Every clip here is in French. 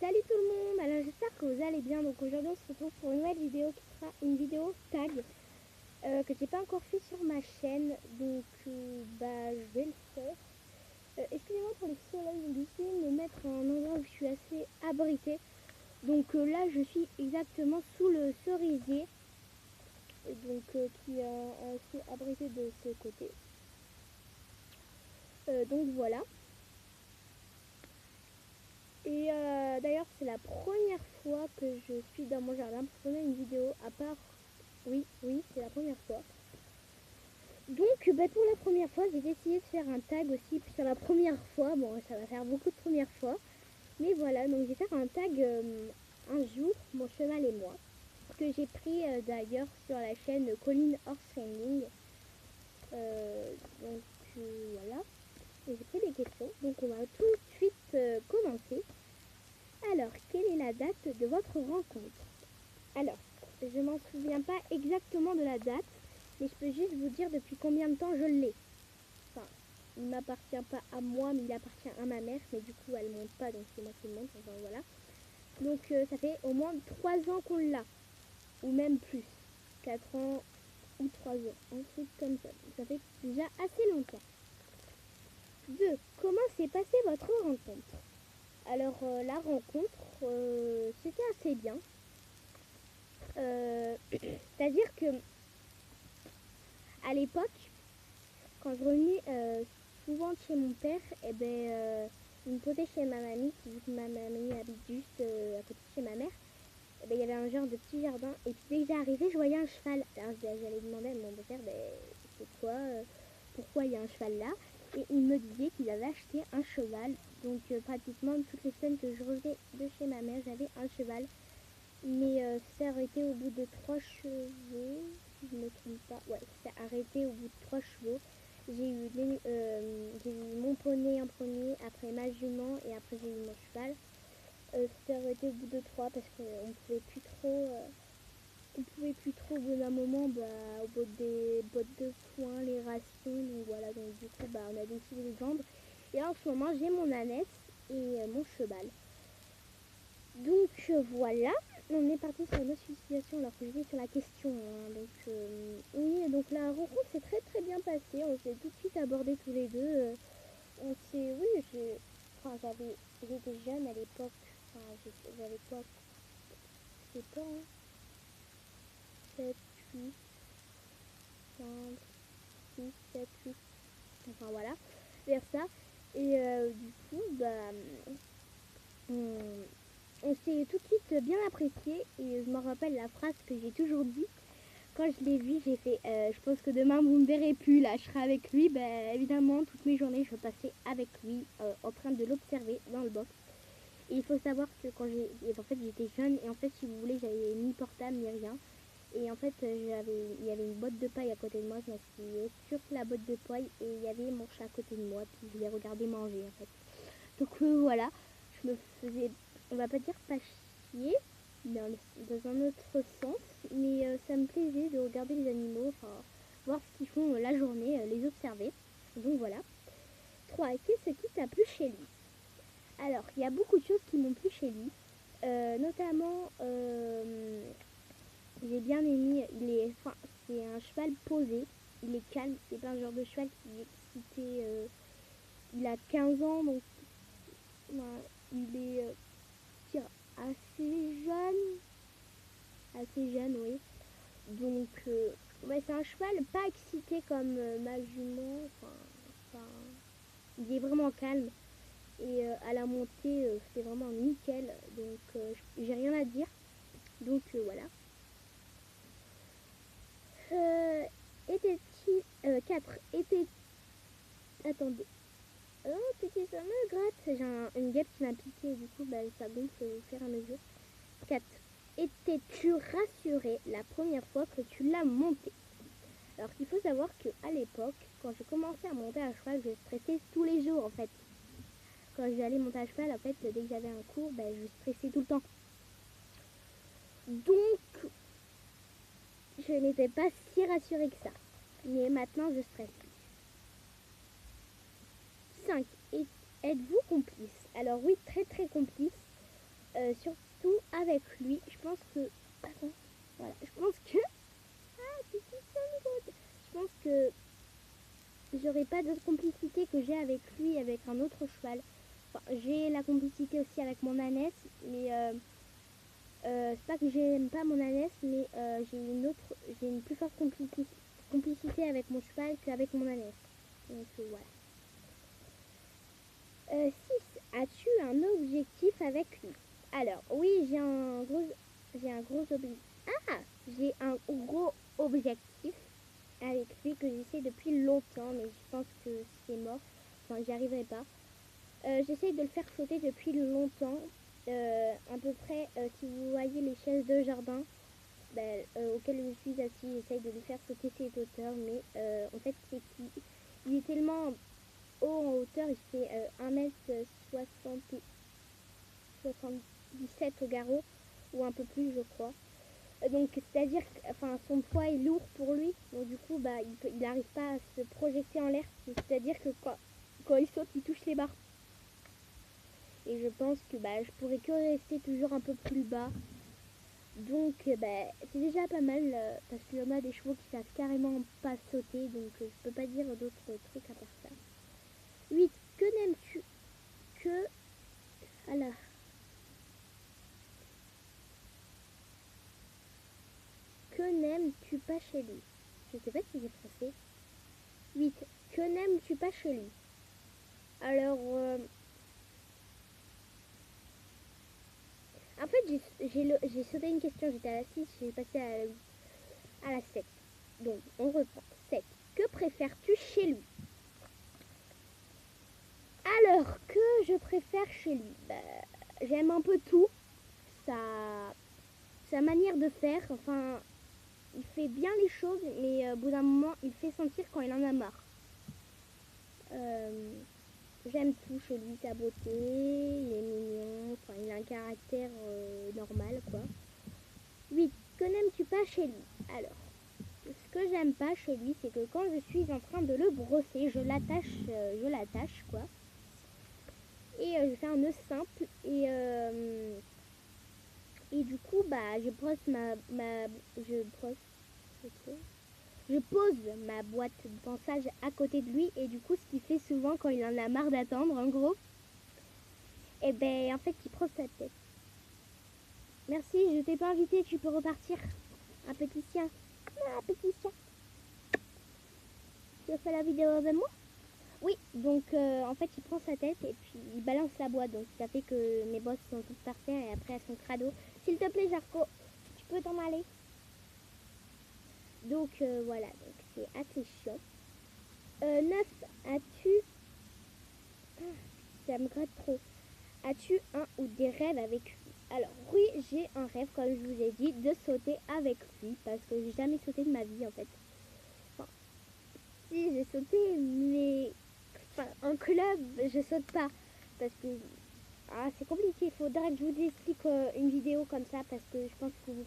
Salut tout le monde, alors j'espère que vous allez bien. Donc aujourd'hui on se retrouve pour une nouvelle vidéo qui sera une vidéo tag que j'ai pas encore fait sur ma chaîne. Donc je vais le faire. Excusez-moi pour les soleils, donc j'essaie de me mettre à un endroit où je suis assez abritée. Donc là je suis exactement sous le cerisier, et donc qui est assez abrité de ce côté. Donc voilà. Et d'ailleurs c'est la première fois que je suis dans mon jardin pour tourner une vidéo, à part... Oui, c'est la première fois. Donc pour la première fois, j'ai décidé de faire un tag aussi sur la première fois. Bon, ça va faire beaucoup de premières fois. Mais voilà, donc je vais faire un tag un jour, mon cheval et moi. Que j'ai pris d'ailleurs sur la chaîne Colline Horse Training. Donc voilà. Et j'ai pris des questions. Donc on va tout de suite commencer. Alors, quelle est la date de votre rencontre? Alors, je m'en souviens pas exactement de la date, mais je peux juste vous dire depuis combien de temps je l'ai. Enfin, il m'appartient pas à moi, mais il appartient à ma mère, mais du coup elle monte pas, donc c'est moi qui le monte, enfin voilà. Donc ça fait au moins 3 ans qu'on l'a, ou même plus, 4 ans ou 3 ans, un truc comme ça. Donc ça fait déjà assez longtemps. 2. Comment s'est passée votre rencontre? Alors la rencontre, c'était assez bien. C'est-à-dire que à l'époque, quand je revenais souvent de chez mon père, il me posait chez ma mamie, vu que ma mamie habite juste à côté de chez ma mère. Il y avait un genre de petit jardin, et puis dès que j'arrivais, je voyais un cheval. Alors j'allais demander à mon beau-père, c'est quoi, pourquoi il y a un cheval là? Et il me disait qu'il avait acheté un cheval. Donc pratiquement toutes les semaines que je revenais de chez ma mère, j'avais un cheval. Mais c'est arrêté au bout de 3 chevaux, si je ne me trompe pas. Ouais, c'est arrêté au bout de 3 chevaux. J'ai eu mon poney en premier, après ma jument et après j'ai eu mon cheval. C'était arrêté au bout de 3 parce qu'on pouvait plus trop. On pouvait plus trop au bout d'un moment, au bout des bottes de foin, les rations. Donc voilà, donc du coup, on a décidé de vendre. Et là, en ce moment, j'ai mon ânesse et mon cheval. Donc voilà, on est parti sur une autre situation alors que j'étais sur la question. Donc oui, donc la rencontre s'est très très bien passée. On s'est tout de suite abordé tous les deux. On s'est, oui, j'étais jeune à l'époque. Enfin, j'avais quoi? Je sais pas, hein, 7, 8, 5, 6, 7, 8. Enfin voilà, vers ça. Et du coup, on, on s'est tout de suite bien apprécié et je me rappelle la phrase que j'ai toujours dit quand je l'ai vu. J'ai fait je pense que demain vous me verrez plus là, je serai avec lui. Évidemment toutes mes journées je passais avec lui en train de l'observer dans le box. Et il faut savoir que en fait j'étais jeune et en fait si vous voulez j'avais ni portable ni rien. Et en fait il y avait une botte de paille à côté de moi, je m'asseyais sur la botte de paille et il y avait mon chat à côté de moi puis je les regardais manger en fait. Donc voilà, je me faisais, on va pas dire pas chier, dans un autre sens, mais ça me plaisait de regarder les animaux, enfin, voir ce qu'ils font la journée, les observer. Donc voilà. 3. Qu'est-ce qui t'a plu chez lui? Alors, il y a beaucoup de choses qui m'ont plu chez lui. Notamment, j'ai bien aimé, c'est un cheval posé, il est calme, c'est pas un genre de cheval qui est excité. Il a 15 ans, donc il est assez jeune, oui. Donc, ouais, c'est un cheval pas excité comme ma jument. Enfin, il est vraiment calme. Et à la montée, c'était vraiment nickel. Donc, j'ai rien à dire. Donc, voilà. Euh, était-il... 4. Attendez. Oh, petit, ça me gratte. J'ai une guêpe qui m'a piqué. Du coup, ça gonfle au fur et à mesure. 4. Étais-tu rassurée la première fois que tu l'as monté? Alors qu'il faut savoir qu'à l'époque, quand j'ai commencé à monter à cheval, je stressais tous les jours en fait. Quand j'allais monter à cheval, en fait, dès que j'avais un cours, je stressais tout le temps. Donc, je n'étais pas si rassurée que ça. Mais maintenant, je stresse. 5. Êtes-vous complice? Alors oui, très très complice. sauter aussi avec mon ânesse, mais c'est pas que j'aime pas mon ânesse, mais j'ai une plus forte complicité avec mon cheval qu'avec mon ânesse. Donc voilà. 6. As-tu un objectif avec lui? Alors, oui, j'ai un gros objectif. Ah! J'ai un gros objectif avec lui que j'essaie depuis longtemps, mais je pense que c'est mort. Enfin, j'y arriverai pas. J'essaie de le faire sauter depuis longtemps. À peu près, si vous voyez les chaises de jardin auxquelles je suis assise, j'essaie de lui faire sauter ses hauteurs, mais en fait, c'est qu'il est tellement haut en hauteur, il fait 1m77 au garrot, ou un peu plus, je crois. Donc, c'est-à-dire que son poids est lourd pour lui, donc du coup, il n'arrive pas à se projeter en l'air. C'est-à-dire que quand il saute, il touche les barres. Et je pense que je pourrais que rester toujours un peu plus bas. Donc c'est déjà pas mal parce qu'il y en a des chevaux qui savent carrément pas sauter. Donc je peux pas dire d'autres trucs à part ça. 8. Que n'aimes-tu que... Alors... Que n'aimes-tu pas chez lui? Je sais pas si c'est français. 8. Que n'aimes-tu pas chez lui? Alors... En fait, j'ai sauté une question, j'étais à la 6, j'ai passé à la 7. Donc, on reprend. 7. Que préfères-tu chez lui? Alors, que je préfère chez lui? J'aime un peu tout. Sa manière de faire, il fait bien les choses, mais au bout d'un moment, il fait sentir quand il en a marre. J'aime tout chez lui, sa beauté, il est mignon, il a un caractère normal, quoi. 8. Que n'aimes-tu pas chez lui? Alors, ce que j'aime pas chez lui, c'est que quand je suis en train de le brosser, je l'attache, quoi. Et je fais un nœud simple, et du coup, je brosse je pose ma boîte de ponçage à côté de lui, et du coup, ce qu'il fait souvent quand il en a marre d'attendre, en gros, en fait, il prend sa tête. Merci, je t'ai pas invité, tu peux repartir. Un petit chien. Un petit chien. Tu as fait la vidéo avec moi? Oui, donc en fait, il prend sa tête et puis il balance la boîte. Donc ça fait que mes bosses sont toutes par terre et après elles sont crado. S'il te plaît, Jarko, tu peux t'en aller. Donc voilà, donc c'est assez chiant. 9. As-tu... Ça me gratte trop. As-tu un ou des rêves avec lui? Alors oui, j'ai un rêve, comme je vous ai dit, de sauter avec lui. Parce que j'ai jamais sauté de ma vie en fait. Si, j'ai sauté, mais en club, je saute pas. Parce que c'est compliqué. Il faudrait que je vous explique une vidéo comme ça. Parce que je pense que vous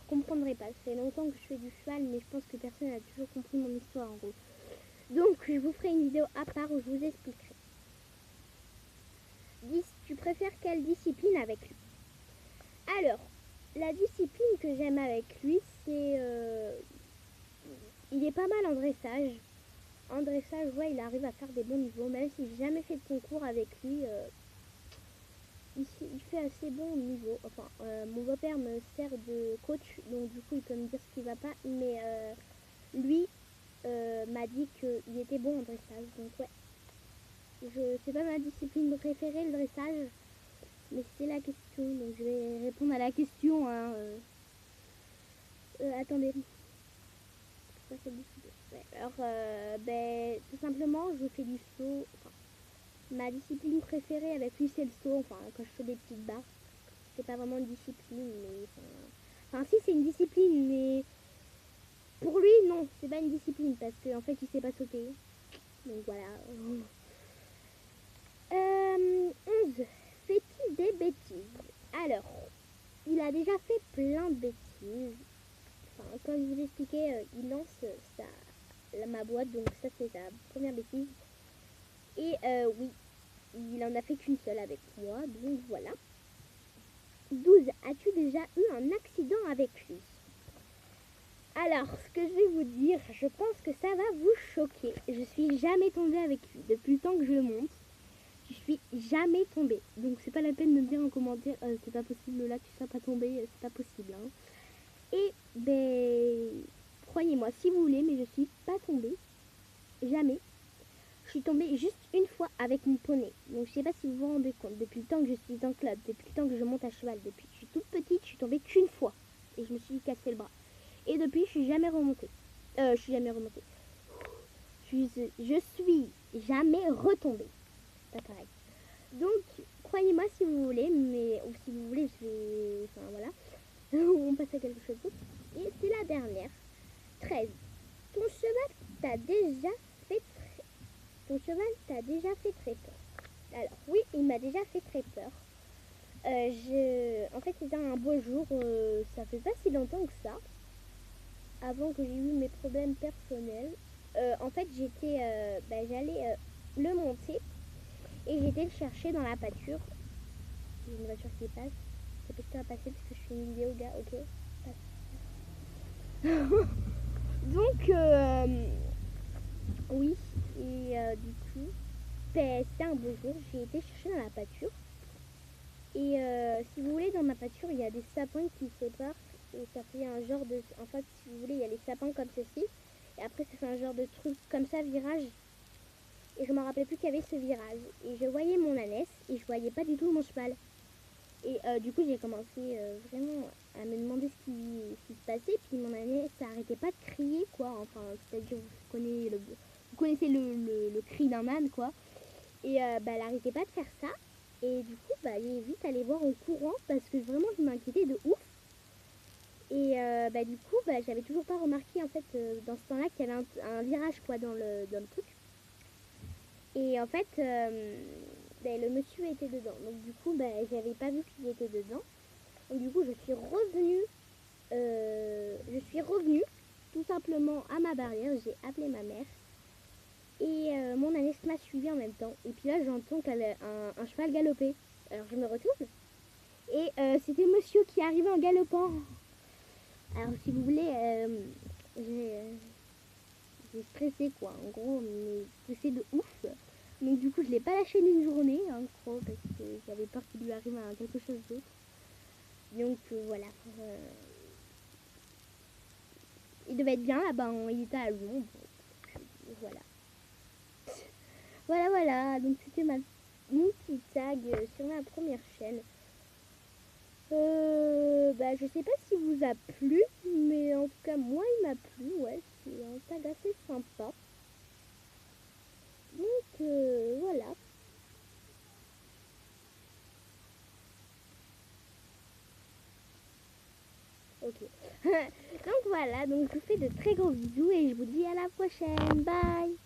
comprendrez pas. Ça fait longtemps que je fais du cheval, mais je pense que personne n'a toujours compris mon histoire en gros. Donc je vous ferai une vidéo à part où je vous expliquerai. 10. Tu préfères quelle discipline avec lui? Alors, la discipline que j'aime avec lui, c'est... il est pas mal en dressage. En dressage, ouais, il arrive à faire des bons niveaux. Même si j'ai jamais fait de concours avec lui, il fait assez bon niveau. Mon beau-père me sert de coach, donc du coup, il peut me dire ce qui va pas. Mais lui m'a dit qu'il était bon en dressage. Donc ouais, c'est pas ma discipline préférée, le dressage. Mais c'est la question, donc je vais répondre à la question. Attendez. Ça, c'est ouais. Alors, tout simplement, je fais du saut. Ma discipline préférée avec lui, c'est le saut. Quand je fais des petites barres, c'est pas vraiment une discipline, mais si, c'est une discipline, mais pour lui, non, c'est pas une discipline parce qu'en fait, il sait pas sauter. Donc voilà. 11. Fait-il des bêtises? Alors, il a déjà fait plein de bêtises. Comme je vous expliquais, il lance ma boîte, donc ça c'est sa première bêtise. Et oui, il en a fait qu'une seule avec moi, donc voilà. 12. As-tu déjà eu un accident avec lui? Alors, ce que je vais vous dire, je pense que ça va vous choquer. Je suis jamais tombée avec lui depuis le temps que je monte. je suis jamais tombée. Donc c'est pas la peine de me dire en commentaire c'est pas possible là, tu seras pas tombée, c'est pas possible. Hein. Et ben, croyez-moi si vous voulez, mais je suis pas tombée. Jamais. Je suis tombée juste une fois avec mon poney. Donc je sais pas si vous vous rendez compte, depuis le temps que je suis dans le club, depuis le temps que je monte à cheval, depuis que je suis toute petite, je suis tombée qu'une fois. Et je me suis cassé le bras. Et depuis, je suis jamais remontée. Je suis jamais remontée. Je suis jamais retombée. Pas pareil. Donc, croyez-moi si vous voulez, mais ou si vous voulez, je vais. Enfin voilà. On passe à quelque chose d'autre. Et c'est la dernière. 13. Ton cheval t'a déjà fait Ton cheval t'a déjà fait très peur. Alors oui, il m'a déjà fait très peur. En fait, c'était un beau jour, ça fait pas si longtemps que ça, avant que j'ai eu mes problèmes personnels. En fait, j'allais le monter et j'étais le chercher dans la pâture. J'ai une voiture qui passe. Ça peut pas passer parce que je fais une vidéo, gars, ok. Donc, oui, et du coup, c'était un beau jour. J'ai été chercher dans la pâture. Et si vous voulez, dans ma pâture, il y a des sapins qui se séparent. Et ça fait un genre de... En fait, si vous voulez, il y a les sapins comme ceci. Et après, ça fait un genre de truc comme ça, virage. Et je me rappelais plus qu'il y avait ce virage. Et je voyais mon ânesse et je voyais pas du tout mon cheval. Et du coup, j'ai commencé vraiment à me demander ce qui se passait. Puis mon ânesse, ça arrêtait pas de crier, quoi. Enfin, c'est-à-dire, vous connaissez le cri d'un âne, quoi. Et elle arrêtait pas de faire ça. Et du coup, j'ai vite allé voir en courant parce que vraiment, je m'inquiétais de ouf. Et du coup, j'avais toujours pas remarqué en fait dans ce temps-là qu'il y avait un virage quoi dans le truc. Et en fait, le monsieur était dedans. Donc du coup, j'avais pas vu qu'il était dedans. Donc du coup, je suis revenue tout simplement à ma barrière. J'ai appelé ma mère. Et mon ânesse m'a suivi en même temps. Et puis là, j'entends qu'elle a un cheval galopé. Alors je me retourne. Et c'était monsieur qui arrivait en galopant. Alors si vous voulez, j'ai stressé quoi. En gros, mais stressé de ouf. Donc du coup, je l'ai pas lâché d'une journée, en gros, parce que j'avais peur qu'il lui arrive quelque chose d'autre. Donc voilà. Il devait être bien là-bas. Il était à Londres. Voilà. Voilà. Donc c'était mon petit tag sur ma première chaîne. Je sais pas si vous a plu, mais en tout cas moi il m'a plu, ouais, c'est un tag assez sympa. Donc voilà. Ok. Donc voilà, donc je vous fais de très gros bisous et je vous dis à la prochaine. Bye.